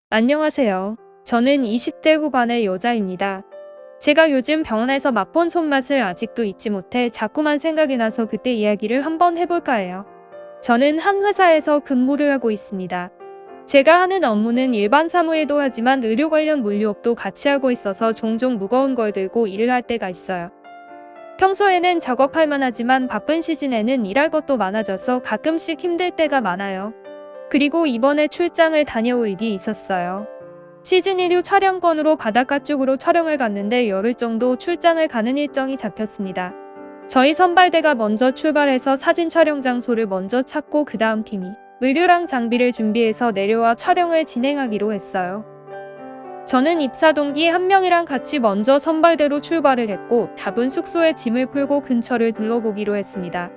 안녕하세요. 저는 20대 후반의 여자입니다. 제가 요즘 병원에서 맛본 손맛을 아직도 잊지 못해 자꾸만 생각이 나서 그때 이야기를 한번 해볼까 해요. 저는 한 회사에서 근무를 하고 있습니다. 제가 하는 업무는 일반 사무일도 하지만 의료 관련 물류업도 같이 하고 있어서 종종 무거운 걸 들고 일을 할 때가 있어요. 평소에는 작업할 만하지만 바쁜 시즌에는 일할 것도 많아져서 가끔씩 힘들 때가 많아요. 그리고 이번에 출장을 다녀올 일이 있었어요. 시즌 1류 촬영권으로 바닷가 쪽으로 촬영을 갔는데 열흘 정도 출장을 가는 일정이 잡혔습니다. 저희 선발대가 먼저 출발해서 사진 촬영 장소를 먼저 찾고 그 다음 팀이 의류랑 장비를 준비해서 내려와 촬영을 진행하기로 했어요. 저는 입사 동기 한 명이랑 같이 먼저 선발대로 출발을 했고 답은 숙소에 짐을 풀고 근처를 둘러보기로 했습니다.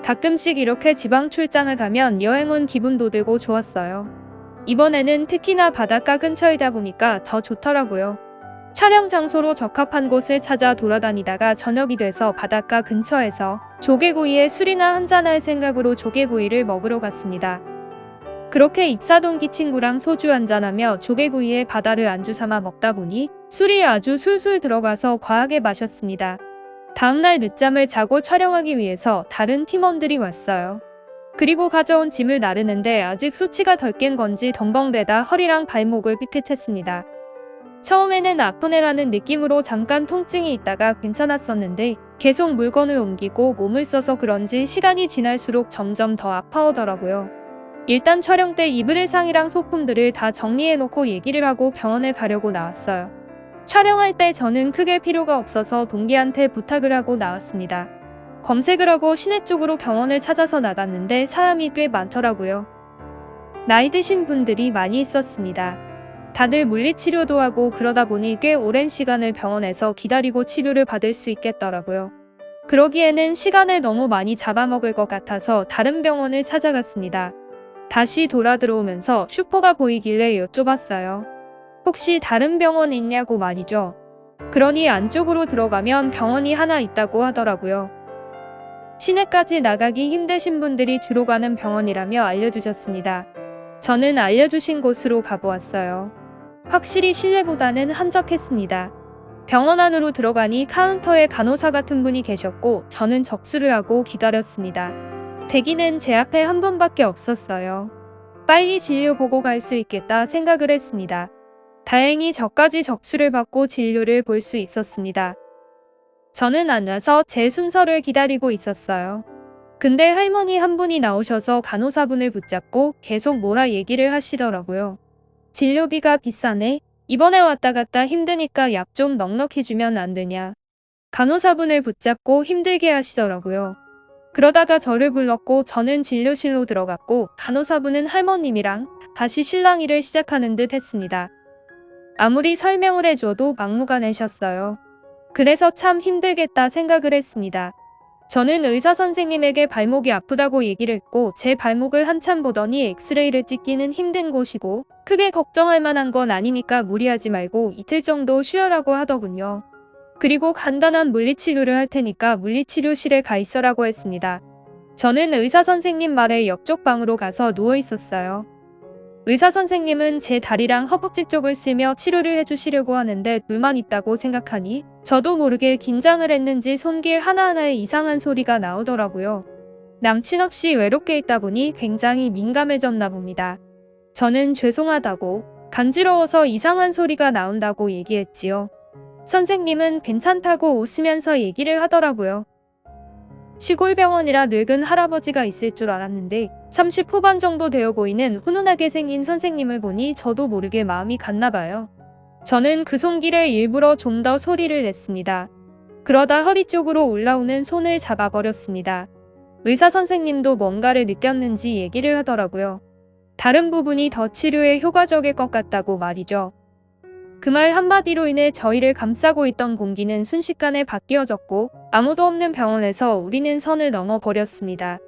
가끔씩 이렇게 지방 출장을 가면 여행 온 기분도 들고 좋았어요. 이번에는 특히나 바닷가 근처이다 보니까 더 좋더라고요. 촬영 장소로 적합한 곳을 찾아 돌아다니다가 저녁이 돼서 바닷가 근처에서 조개구이에 술이나 한잔할 생각으로 조개구이를 먹으러 갔습니다. 그렇게 입사 동기 친구랑 소주 한잔하며 조개구이에 바다를 안주 삼아 먹다 보니 술이 아주 술술 들어가서 과하게 마셨습니다. 다음날 늦잠을 자고 촬영하기 위해서 다른 팀원들이 왔어요. 그리고 가져온 짐을 나르는데 아직 수치가 덜 깬 건지 덤벙대다 허리랑 발목을 삐끗했습니다. 처음에는 아픈 애라는 느낌으로 잠깐 통증이 있다가 괜찮았었는데 계속 물건을 옮기고 몸을 써서 그런지 시간이 지날수록 점점 더 아파오더라고요. 일단 촬영 때 입을 의상이랑 소품들을 다 정리해놓고 얘기를 하고 병원에 가려고 나왔어요. 촬영할 때 저는 크게 필요가 없어서 동기한테 부탁을 하고 나왔습니다. 검색을 하고 시내 쪽으로 병원을 찾아서 나갔는데 사람이 꽤 많더라고요. 나이 드신 분들이 많이 있었습니다. 다들 물리치료도 하고 그러다 보니 꽤 오랜 시간을 병원에서 기다리고 치료를 받을 수 있겠더라고요. 그러기에는 시간을 너무 많이 잡아먹을 것 같아서 다른 병원을 찾아갔습니다. 다시 돌아 들어오면서 슈퍼가 보이길래 여쭤봤어요. 혹시 다른 병원 있냐고 말이죠. 그러니 안쪽으로 들어가면 병원이 하나 있다고 하더라고요. 시내까지 나가기 힘드신 분들이 주로 가는 병원이라며 알려주셨습니다. 저는 알려주신 곳으로 가보았어요. 확실히 실내보다는 한적했습니다. 병원 안으로 들어가니 카운터에 간호사 같은 분이 계셨고 저는 접수를 하고 기다렸습니다. 대기는 제 앞에 한 분밖에 없었어요. 빨리 진료 보고 갈 수 있겠다 생각을 했습니다. 다행히 저까지 접수를 받고 진료를 볼 수 있었습니다. 저는 앉아서 제 순서를 기다리고 있었어요. 근데 할머니 한 분이 나오셔서 간호사분을 붙잡고 계속 뭐라 얘기를 하시더라고요. 진료비가 비싸네. 이번에 왔다 갔다 힘드니까 약 좀 넉넉히 주면 안 되냐. 간호사분을 붙잡고 힘들게 하시더라고요. 그러다가 저를 불렀고 저는 진료실로 들어갔고 간호사분은 할머님이랑 다시 실랑 일을 시작하는 듯 했습니다. 아무리 설명을 해줘도 막무가내셨어요. 그래서 참 힘들겠다 생각을 했습니다. 저는 의사 선생님에게 발목이 아프다고 얘기를 했고 제 발목을 한참 보더니 엑스레이를 찍기는 힘든 곳이고 크게 걱정할 만한 건 아니니까 무리하지 말고 이틀 정도 쉬어라고 하더군요. 그리고 간단한 물리치료를 할 테니까 물리치료실에 가 있어라고 했습니다. 저는 의사 선생님 말에 옆쪽 방으로 가서 누워 있었어요. 의사 선생님은 제 다리랑 허벅지 쪽을 쓰며 치료를 해주시려고 하는데 둘만 있다고 생각하니 저도 모르게 긴장을 했는지 손길 하나하나에 이상한 소리가 나오더라고요. 남친 없이 외롭게 있다 보니 굉장히 민감해졌나 봅니다. 저는 죄송하다고 간지러워서 이상한 소리가 나온다고 얘기했지요. 선생님은 괜찮다고 웃으면서 얘기를 하더라고요. 시골 병원이라 늙은 할아버지가 있을 줄 알았는데 30 후반 정도 되어 보이는 훈훈하게 생긴 선생님을 보니 저도 모르게 마음이 갔나 봐요. 저는 그 손길에 일부러 좀 더 소리를 냈습니다. 그러다 허리 쪽으로 올라오는 손을 잡아버렸습니다. 의사 선생님도 뭔가를 느꼈는지 얘기를 하더라고요. 다른 부분이 더 치료에 효과적일 것 같다고 말이죠. 그 말 한마디로 인해 저희를 감싸고 있던 공기는 순식간에 바뀌어졌고 아무도 없는 병원에서 우리는 선을 넘어버렸습니다.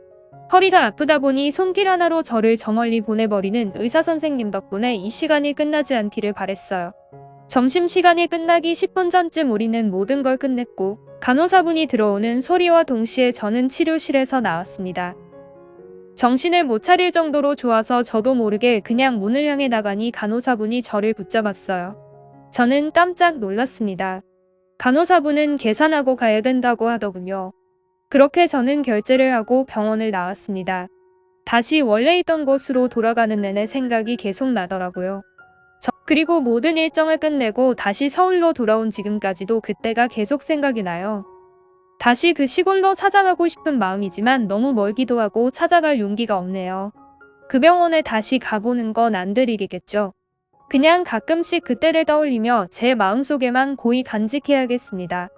허리가 아프다 보니 손길 하나로 저를 저 멀리 보내버리는 의사 선생님 덕분에 이 시간이 끝나지 않기를 바랬어요. 점심시간이 끝나기 10분 전쯤 우리는 모든 걸 끝냈고 간호사분이 들어오는 소리와 동시에 저는 치료실에서 나왔습니다. 정신을 못 차릴 정도로 좋아서 저도 모르게 그냥 문을 향해 나가니 간호사분이 저를 붙잡았어요. 저는 깜짝 놀랐습니다. 간호사분은 계산하고 가야 된다고 하더군요. 그렇게 저는 결제를 하고 병원을 나왔습니다. 다시 원래 있던 곳으로 돌아가는 내내 생각이 계속 나더라고요. 그리고 모든 일정을 끝내고 다시 서울로 돌아온 지금까지도 그때가 계속 생각이 나요. 다시 그 시골로 찾아가고 싶은 마음이지만 너무 멀기도 하고 찾아갈 용기가 없네요. 그 병원에 다시 가보는 건 안 될 일이겠죠. 그냥 가끔씩 그때를 떠올리며 제 마음속에만 고이 간직해야겠습니다.